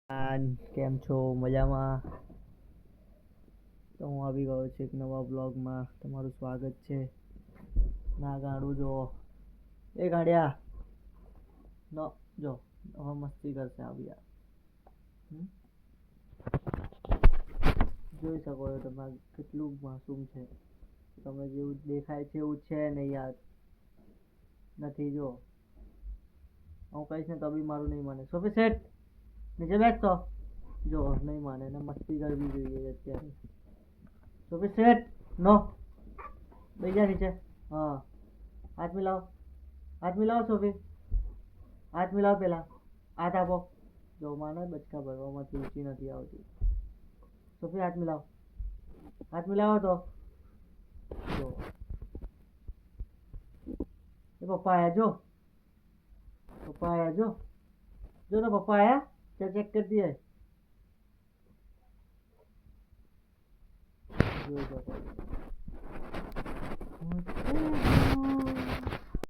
કેમ છો મજામાં? તો હું આવી ગયો છું એક નવા બ્લોગમાં. તમારું સ્વાગત છે. ના ગાડું જો એ ગાડિયા નો જો હવે મસ્તી કરશે આવી યાર. જોઈ શકો છો તમે કેટલું માસૂમ છે. તમે જેવું દેખાય છે એવું છે નહીં યાર. નથી જો હું કહીશ ને તો બી મારું નહીં માને. સોફી સેટ નીચે બેસતો જો નહીં માને ને મસ્તી કરવી જોઈએ અત્યારે. સોફી સેટ નો બેસી જા નીચે. હા હાથ મિલાવો, હાથ મિલાવો સોફી, હાથ મિલાવો. પેલા હાથ આપો. જો માને બચકા ભરવામાંથી ઊંચી નથી આવતી. સોફી હાથ મિલાવો, હાથ મિલાવો તો જો એ પપ્પા આયા જો, પપ્પા આયા જો, જો તો પપ્પા આયા. चल चेक कर दिए જોઈ શકો છો.